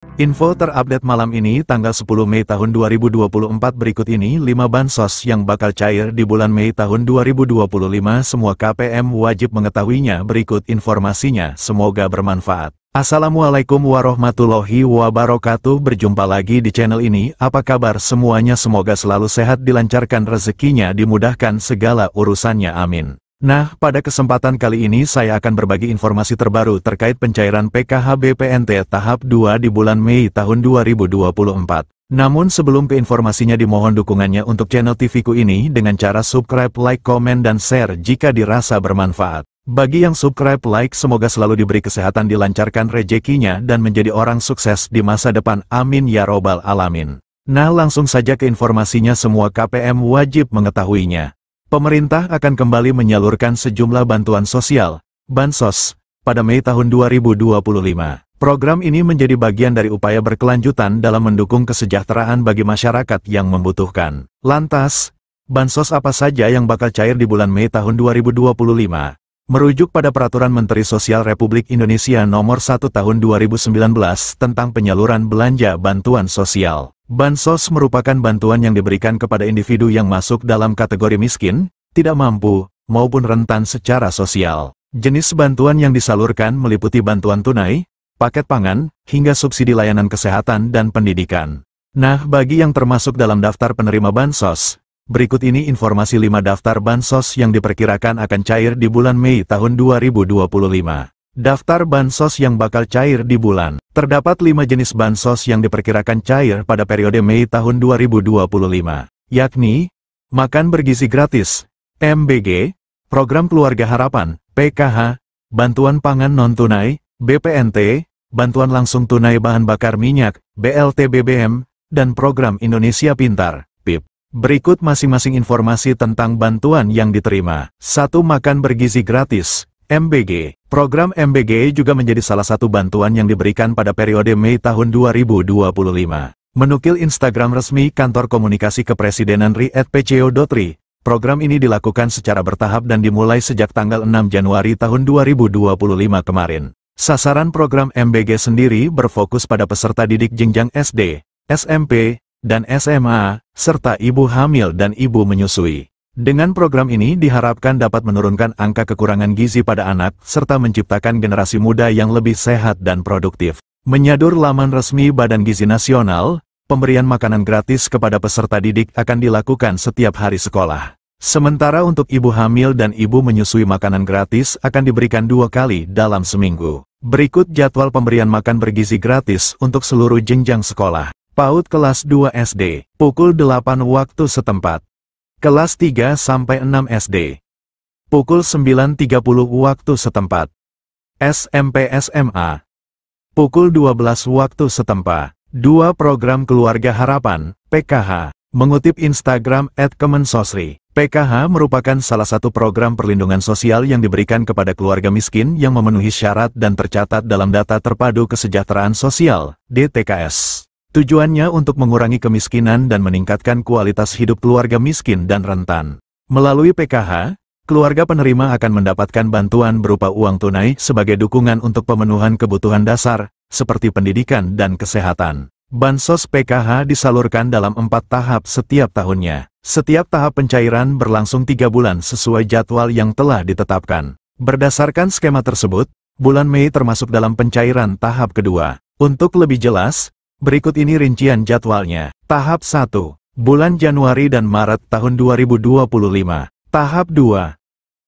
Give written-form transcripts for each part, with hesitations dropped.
Info terupdate malam ini tanggal 10 Mei tahun 2024 berikut ini 5 bansos yang bakal cair di bulan Mei tahun 2025. Semua KPM wajib mengetahuinya. Berikut informasinya, semoga bermanfaat. Assalamualaikum warahmatullahi wabarakatuh. Berjumpa lagi di channel ini. Apa kabar semuanya? Semoga selalu sehat, dilancarkan rezekinya, dimudahkan segala urusannya, amin. Nah, pada kesempatan kali ini saya akan berbagi informasi terbaru terkait pencairan PKH BPNT tahap 2 di bulan Mei tahun 2024. Namun sebelum ke informasinya, dimohon dukungannya untuk channel TVku ini dengan cara subscribe, like, komen, dan share jika dirasa bermanfaat. Bagi yang subscribe, like, semoga selalu diberi kesehatan, dilancarkan rezekinya, dan menjadi orang sukses di masa depan, amin ya robbal alamin. Nah, langsung saja ke informasinya. Semua KPM wajib mengetahuinya. Pemerintah akan kembali menyalurkan sejumlah bantuan sosial, bansos, pada Mei tahun 2025. Program ini menjadi bagian dari upaya berkelanjutan dalam mendukung kesejahteraan bagi masyarakat yang membutuhkan. Lantas, bansos apa saja yang bakal cair di bulan Mei tahun 2025? Merujuk pada Peraturan Menteri Sosial Republik Indonesia Nomor 1 Tahun 2019 tentang penyaluran belanja bantuan sosial. Bansos merupakan bantuan yang diberikan kepada individu yang masuk dalam kategori miskin, tidak mampu, maupun rentan secara sosial. Jenis bantuan yang disalurkan meliputi bantuan tunai, paket pangan, hingga subsidi layanan kesehatan dan pendidikan. Nah, bagi yang termasuk dalam daftar penerima bansos, berikut ini informasi 5 daftar bansos yang diperkirakan akan cair di bulan Mei tahun 2025. Daftar bansos yang bakal cair di bulan. Terdapat 5 jenis bansos yang diperkirakan cair pada periode Mei tahun 2025, yakni makan bergizi gratis, MBG, program keluarga harapan, PKH, bantuan pangan non-tunai, BPNT, bantuan langsung tunai bahan bakar minyak, BLT BBM, dan program Indonesia Pintar, PIP. Berikut masing-masing informasi tentang bantuan yang diterima. 1. Makan bergizi gratis, MBG. Program MBG juga menjadi salah satu bantuan yang diberikan pada periode Mei tahun 2025. Menukil Instagram resmi Kantor Komunikasi Kepresidenan RI @pco.ri, program ini dilakukan secara bertahap dan dimulai sejak tanggal 6 Januari tahun 2025 kemarin. Sasaran program MBG sendiri berfokus pada peserta didik jenjang SD, SMP, dan SMA, serta ibu hamil dan ibu menyusui. Dengan program ini diharapkan dapat menurunkan angka kekurangan gizi pada anak, serta menciptakan generasi muda yang lebih sehat dan produktif. Menyadur laman resmi Badan Gizi Nasional, pemberian makanan gratis kepada peserta didik akan dilakukan setiap hari sekolah. Sementara untuk ibu hamil dan ibu menyusui, makanan gratis akan diberikan 2 kali dalam seminggu. Berikut jadwal pemberian makan bergizi gratis untuk seluruh jenjang sekolah. PAUD kelas 2 SD, pukul 8 waktu setempat. Kelas 3 sampai 6 SD, pukul 9.30 waktu setempat. SMP SMA, pukul 12 waktu setempat. 2. Program Keluarga Harapan, PKH. Mengutip Instagram @kemensosri, PKH merupakan salah satu program perlindungan sosial yang diberikan kepada keluarga miskin yang memenuhi syarat dan tercatat dalam Data Terpadu Kesejahteraan Sosial, DTKS. Tujuannya untuk mengurangi kemiskinan dan meningkatkan kualitas hidup keluarga miskin dan rentan. Melalui PKH, keluarga penerima akan mendapatkan bantuan berupa uang tunai sebagai dukungan untuk pemenuhan kebutuhan dasar, seperti pendidikan dan kesehatan. Bansos PKH disalurkan dalam 4 tahap setiap tahunnya. Setiap tahap pencairan berlangsung 3 bulan sesuai jadwal yang telah ditetapkan. Berdasarkan skema tersebut, bulan Mei termasuk dalam pencairan tahap kedua. Untuk lebih jelas, berikut ini rincian jadwalnya. Tahap 1, bulan Januari dan Maret tahun 2025. Tahap 2,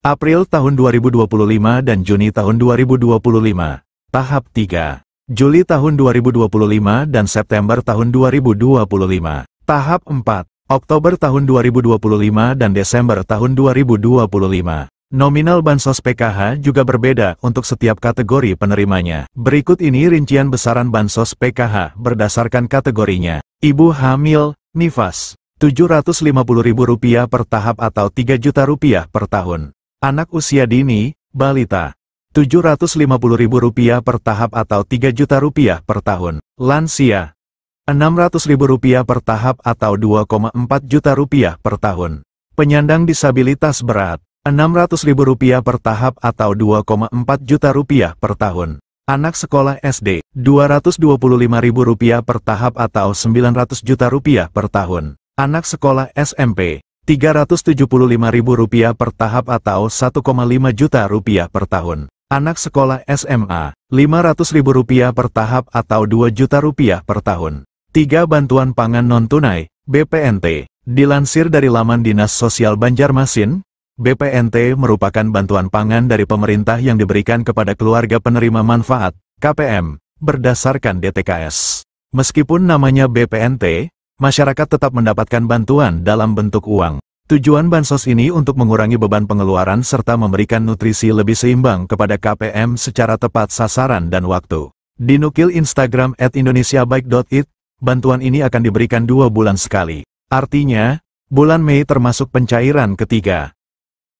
April tahun 2025 dan Juni tahun 2025. Tahap 3, Juli tahun 2025 dan September tahun 2025. Tahap 4, Oktober tahun 2025 dan Desember tahun 2025. Nominal bansos PKH juga berbeda untuk setiap kategori penerimanya. Berikut ini rincian besaran bansos PKH berdasarkan kategorinya. Ibu hamil, nifas, Rp750.000 per tahap atau Rp3.000.000 per tahun. Anak usia dini, balita, Rp750.000 per tahap atau Rp3.000.000 per tahun. Lansia, Rp600.000 per tahap atau Rp2,4 juta per tahun. Penyandang disabilitas berat, Rp600.000 per tahap atau Rp2,4 juta per tahun. Anak sekolah SD, Rp225.000 per tahap atau Rp900 juta per tahun. Anak sekolah SMP, Rp375.000 per tahap atau Rp1,5 juta per tahun. Anak sekolah SMA, Rp500.000 per tahap atau Rp2 juta per tahun. 3. Bantuan pangan non-tunai, BPNT. Dilansir dari laman Dinas Sosial Banjarmasin, BPNT merupakan bantuan pangan dari pemerintah yang diberikan kepada keluarga penerima manfaat, KPM, berdasarkan DTKS. Meskipun namanya BPNT, masyarakat tetap mendapatkan bantuan dalam bentuk uang. Tujuan bansos ini untuk mengurangi beban pengeluaran serta memberikan nutrisi lebih seimbang kepada KPM secara tepat sasaran dan waktu. Dinukil Instagram @indonesiabaik.it, bantuan ini akan diberikan 2 bulan sekali. Artinya, bulan Mei termasuk pencairan ketiga.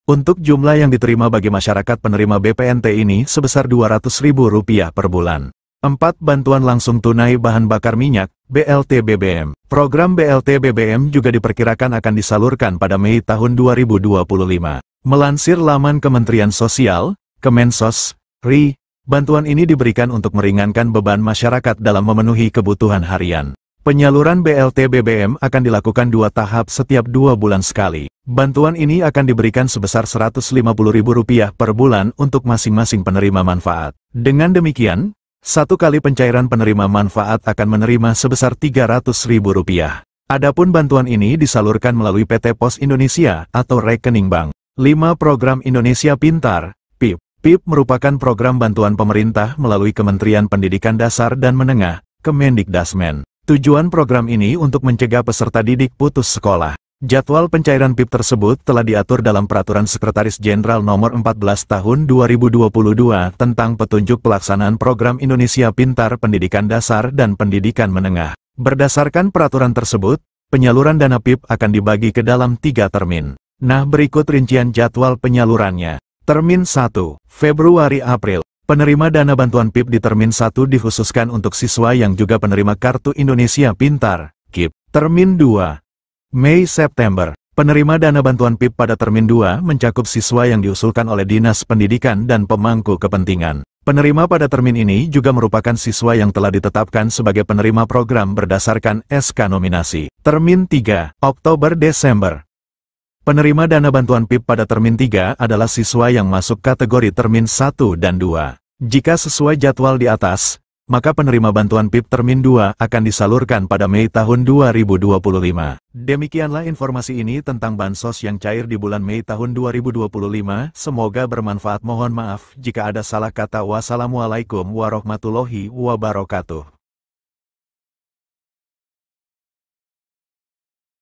Untuk jumlah yang diterima bagi masyarakat penerima BPNT ini sebesar Rp200.000 per bulan. 4. Bantuan langsung tunai bahan bakar minyak, BLT BBM. Program BLT BBM juga diperkirakan akan disalurkan pada Mei tahun 2025. Melansir laman Kementerian Sosial, Kemensos, RI, bantuan ini diberikan untuk meringankan beban masyarakat dalam memenuhi kebutuhan harian. Penyaluran BLT BBM akan dilakukan 2 tahap setiap 2 bulan sekali. Bantuan ini akan diberikan sebesar Rp150.000 per bulan untuk masing-masing penerima manfaat. Dengan demikian, 1 kali pencairan penerima manfaat akan menerima sebesar Rp300.000. Adapun bantuan ini disalurkan melalui PT Pos Indonesia atau rekening bank. 5. Program Indonesia Pintar, PIP. PIP merupakan program bantuan pemerintah melalui Kementerian Pendidikan Dasar dan Menengah, Kemendikdasmen. Tujuan program ini untuk mencegah peserta didik putus sekolah. Jadwal pencairan PIP tersebut telah diatur dalam Peraturan Sekretaris Jenderal Nomor 14 Tahun 2022 tentang petunjuk pelaksanaan program Indonesia Pintar Pendidikan Dasar dan Pendidikan Menengah. Berdasarkan peraturan tersebut, penyaluran dana PIP akan dibagi ke dalam 3 termin. Nah, berikut rincian jadwal penyalurannya. Termin 1, Februari-April. Penerima dana bantuan PIP di Termin 1 dikhususkan untuk siswa yang juga penerima Kartu Indonesia Pintar, KIP. Termin 2, Mei-September. Penerima dana bantuan PIP pada Termin 2 mencakup siswa yang diusulkan oleh Dinas Pendidikan dan pemangku kepentingan. Penerima pada termin ini juga merupakan siswa yang telah ditetapkan sebagai penerima program berdasarkan SK nominasi. Termin 3, Oktober-Desember. Penerima dana bantuan PIP pada Termin 3 adalah siswa yang masuk kategori Termin 1 dan 2. Jika sesuai jadwal di atas, maka penerima bantuan PIP Termin 2 akan disalurkan pada Mei tahun 2025. Demikianlah informasi ini tentang bansos yang cair di bulan Mei tahun 2025. Semoga bermanfaat. Mohon maaf jika ada salah kata. Wassalamualaikum warahmatullahi wabarakatuh.